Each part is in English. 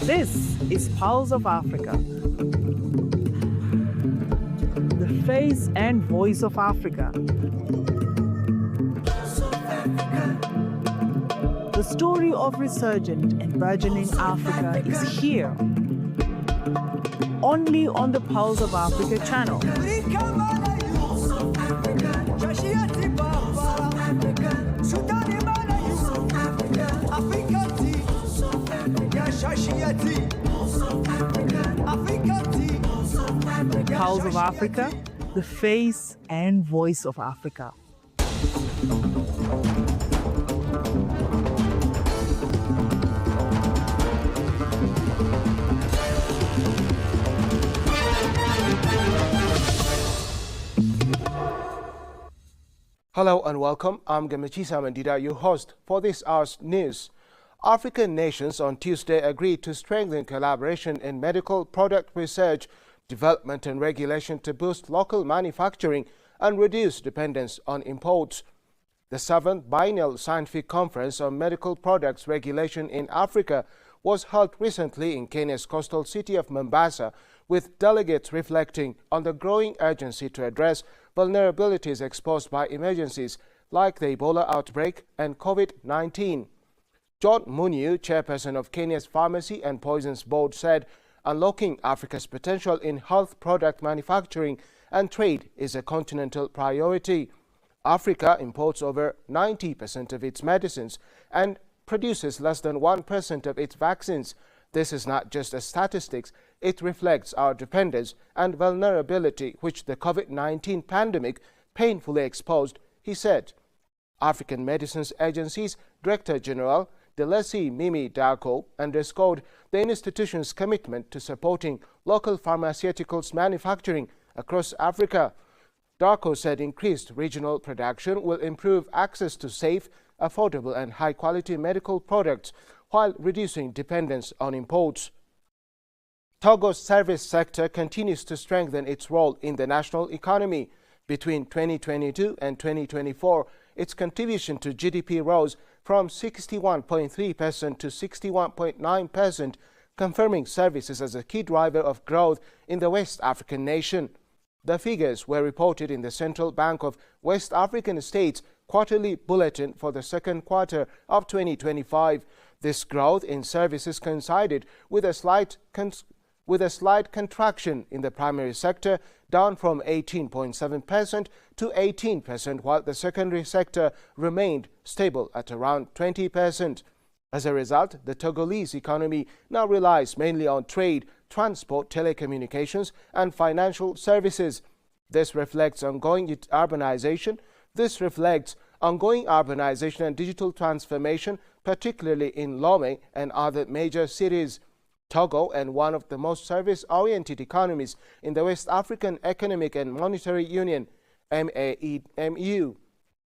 This is Pulse of Africa, the face and voice of Africa. The story of resurgent and burgeoning Africa is here, only on the Pulse of Africa channel. Pulse of Africa, the face and voice of Africa. Hello and welcome. I'm Gamachisa Mandida, your host for this hour's news. African nations on Tuesday agreed to strengthen collaboration in medical product research, development and regulation to boost local manufacturing and reduce dependence on imports. The 7th Biennial Scientific Conference on Medical Products Regulation in Africa was held recently in Kenya's coastal city of Mombasa, with delegates reflecting on the growing urgency to address vulnerabilities exposed by emergencies like the Ebola outbreak and COVID-19. John Muniu, chairperson of Kenya's Pharmacy and Poisons Board, said unlocking Africa's potential in health product manufacturing and trade is a continental priority. Africa imports over 90% of its medicines and produces less than 1% of its vaccines. This is not just a statistics, it reflects our dependence and vulnerability which the COVID-19 pandemic painfully exposed, he said. African Medicines Agency's Director General Delesi Mimi Darko underscored the institution's commitment to supporting local pharmaceuticals manufacturing across Africa. Darko said increased regional production will improve access to safe, affordable and high-quality medical products while reducing dependence on imports. Togo's service sector continues to strengthen its role in the national economy. Between 2022 and 2024, its contribution to GDP rose from 61.3% to 61.9%, confirming services as a key driver of growth in the West African nation. The figures were reported in the Central Bank of West African States quarterly bulletin for the second quarter of 2025. This growth in services coincided with a slight contraction in the primary sector, down from 18.7% to 18%, while the secondary sector remained stable at around 20%. As a result, the Togolese economy now relies mainly on trade, transport, telecommunications, and financial services. This reflects ongoing urbanization and digital transformation, particularly in Lomé and other major cities. Togo, and one of the most service-oriented economies in the West African Economic and Monetary Union, MAEMU.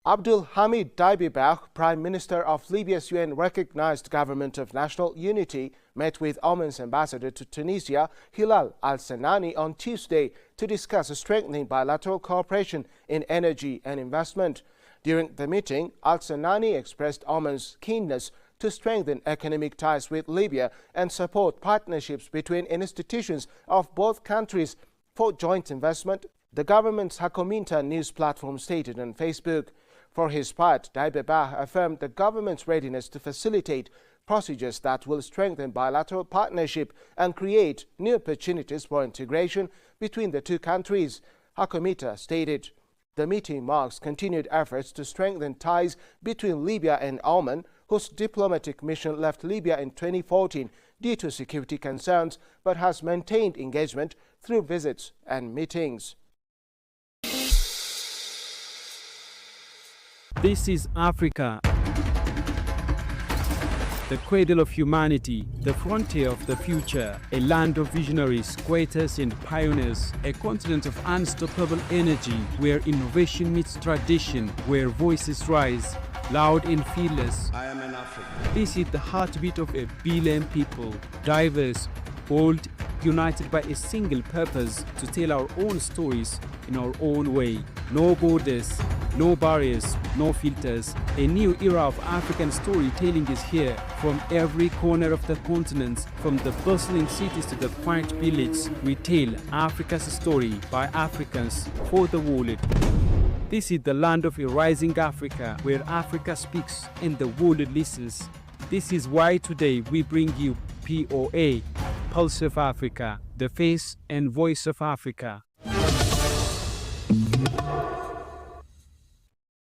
Abdul Hamid Dibeiba, Prime Minister of Libya's UN-recognized Government of National Unity, met with Oman's ambassador to Tunisia, Hilal Al-Sanani, on Tuesday to discuss strengthening bilateral cooperation in energy and investment. During the meeting, Al-Sanani expressed Oman's keenness to strengthen economic ties with Libya and support partnerships between institutions of both countries for joint investment, the government's Hakominta news platform stated on Facebook. For his part, Dibeiba affirmed the government's readiness to facilitate procedures that will strengthen bilateral partnership and create new opportunities for integration between the two countries. Hakominta stated, "The meeting marks continued efforts to strengthen ties between Libya and Oman, whose diplomatic mission left Libya in 2014 due to security concerns, but has maintained engagement through visits and meetings." This is Africa, the cradle of humanity, the frontier of the future, a land of visionaries, creators and pioneers, a continent of unstoppable energy where innovation meets tradition, where voices rise, loud and fearless. I am an African. This is the heartbeat of a billion people, diverse, bold, united by a single purpose to tell our own stories in our own way. No borders, no barriers, no filters. A new era of African storytelling is here. From every corner of the continent, from the bustling cities to the quiet villages, we tell Africa's story by Africans for the world. This is the land of a rising Africa, where Africa speaks and the world listens. This is why today we bring you POA, Pulse of Africa, the face and voice of Africa.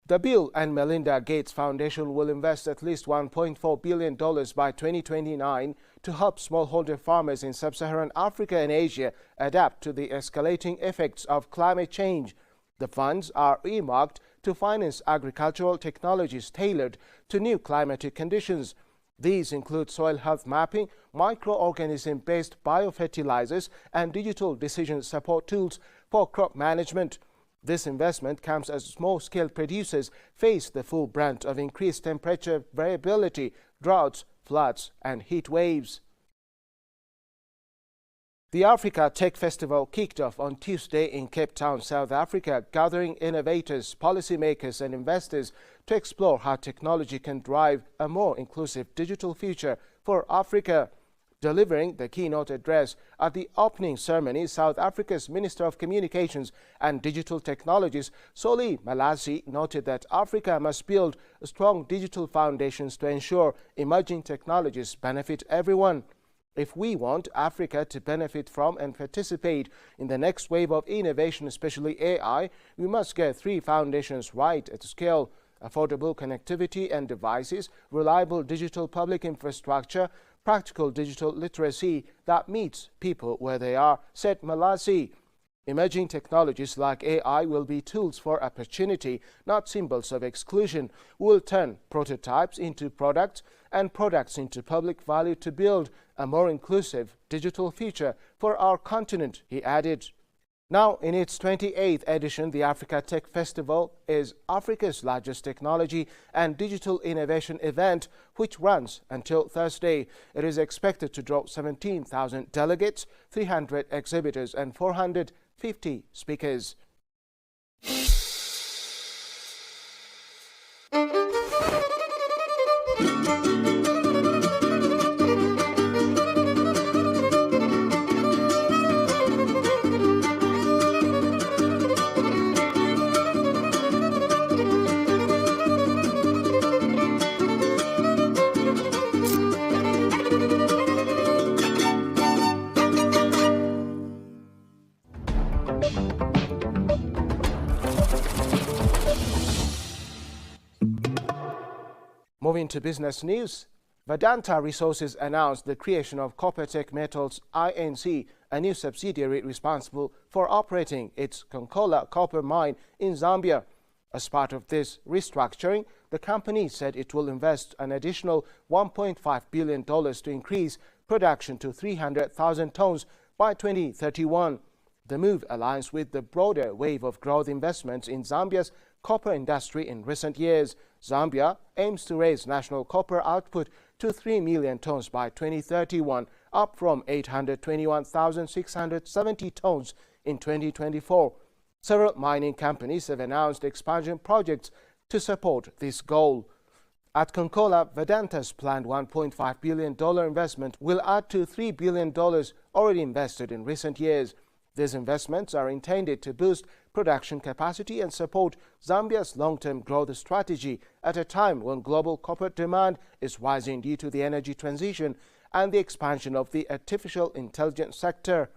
The Bill and Melinda Gates Foundation will invest at least $1.4 billion by 2029 to help smallholder farmers in sub-Saharan Africa and Asia adapt to the escalating effects of climate change. The funds are earmarked to finance agricultural technologies tailored to new climatic conditions. These include soil health mapping, microorganism-based biofertilizers, and digital decision support tools for crop management. This investment comes as small-scale producers face the full brunt of increased temperature variability, droughts, floods, and heat waves. The Africa Tech Festival kicked off on Tuesday in Cape Town, South Africa, gathering innovators, policymakers, and investors to explore how technology can drive a more inclusive digital future for Africa. Delivering the keynote address at the opening ceremony, South Africa's Minister of Communications and Digital Technologies, Solly Malatsi, noted that Africa must build strong digital foundations to ensure emerging technologies benefit everyone. If we want Africa to benefit from and participate in the next wave of innovation, especially AI, we must get three foundations right at scale: affordable connectivity and devices, reliable digital public infrastructure, practical digital literacy that meets people where they are, said Malatsi. Emerging technologies like AI will be tools for opportunity, not symbols of exclusion. We will turn prototypes into products and products into public value to build a more inclusive digital future for our continent, he added. Now, in its 28th edition, the Africa Tech Festival is Africa's largest technology and digital innovation event, which runs until Thursday. It is expected to draw 17,000 delegates, 300 exhibitors, and 450 speakers. Moving to business news, Vedanta Resources announced the creation of Coppertech Metals Inc., a new subsidiary responsible for operating its Konkola copper mine in Zambia. As part of this restructuring, the company said it will invest an additional $1.5 billion to increase production to 300,000 tons by 2031. The move aligns with the broader wave of growth investments in Zambia's copper industry in recent years. Zambia aims to raise national copper output to 3 million tons by 2031, up from 821,670 tons in 2024. Several mining companies have announced expansion projects to support this goal. At Konkola, Vedanta's planned $1.5 billion investment will add to $3 billion already invested in recent years. These investments are intended to boost production capacity and support Zambia's long-term growth strategy at a time when global copper demand is rising due to the energy transition and the expansion of the artificial intelligence sector.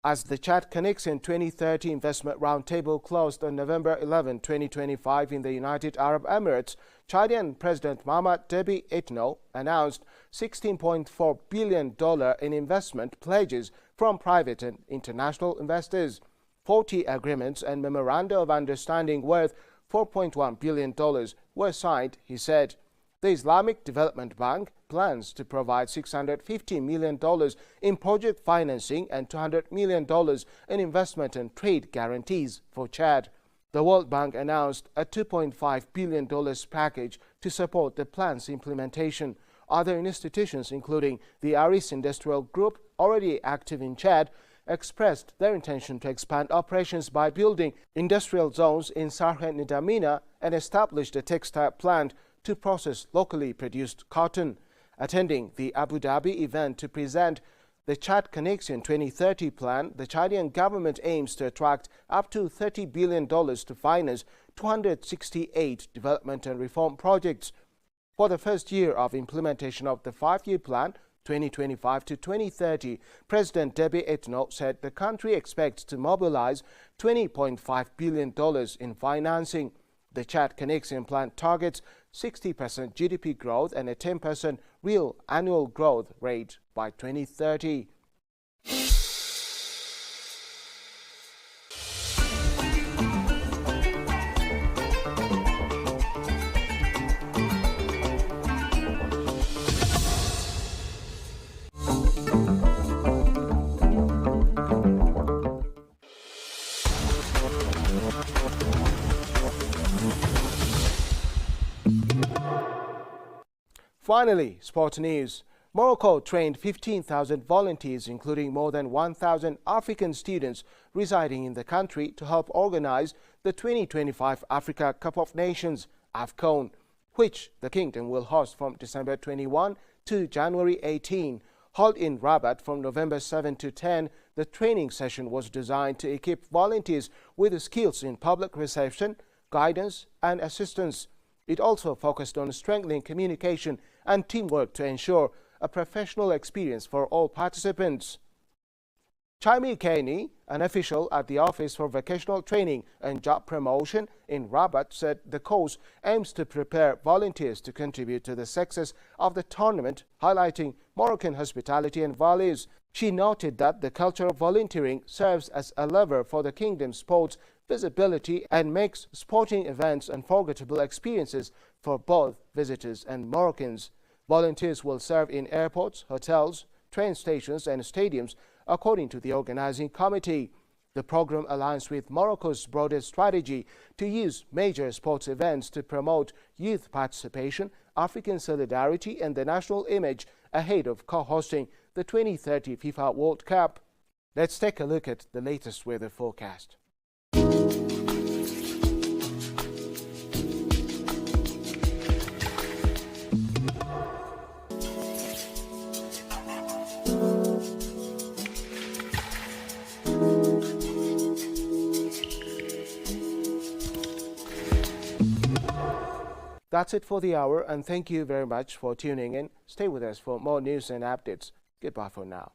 As the Chad Connection 2030 Investment Roundtable closed on November 11, 2025 in the United Arab Emirates, Chadian President Mahamat Deby Itno announced $16.4 billion in investment pledges from private and international investors. 40 agreements and memoranda of understanding worth $4.1 billion were signed, he said. The Islamic Development Bank plans to provide $650 million in project financing and $200 million in investment and trade guarantees for Chad. The World Bank announced a $2.5 billion package to support the plan's implementation. Other institutions, including the Aris Industrial Group, already active in Chad, expressed their intention to expand operations by building industrial zones in Sarhent N'Djamena and established a textile plant to process locally produced cotton. Attending the Abu Dhabi event to present the Chad Connection 2030 plan, the Chadian government aims to attract up to $30 billion to finance 268 development and reform projects. For the first year of implementation of the 5-year plan, 2025 to 2030, President Deby Itno said the country expects to mobilize $20.5 billion in financing. The Chad Connection plan targets 60% GDP growth and a 10% real annual growth rate by 2030. Finally, sports news. Morocco trained 15,000 volunteers, including more than 1,000 African students residing in the country, to help organize the 2025 Africa Cup of Nations, AFCON, which the kingdom will host from December 21 to January 18. Held in Rabat from November 7 to 10, the training session was designed to equip volunteers with skills in public reception, guidance, and assistance. It also focused on strengthening communication and teamwork to ensure a professional experience for all participants. Chaimi Kaini, an official at the Office for Vocational Training and Job Promotion in Rabat, said the course aims to prepare volunteers to contribute to the success of the tournament, highlighting Moroccan hospitality and values. She noted that the culture of volunteering serves as a lever for the kingdom's sports visibility and makes sporting events unforgettable experiences for both visitors and Moroccans. Volunteers will serve in airports, hotels, train stations and stadiums, according to the organizing committee. The program aligns with Morocco's broader strategy to use major sports events to promote youth participation, African solidarity and the national image ahead of co-hosting the 2030 FIFA World Cup. Let's take a look at the latest weather forecast. That's it for the hour, and thank you very much for tuning in. Stay with us for more news and updates. Goodbye for now.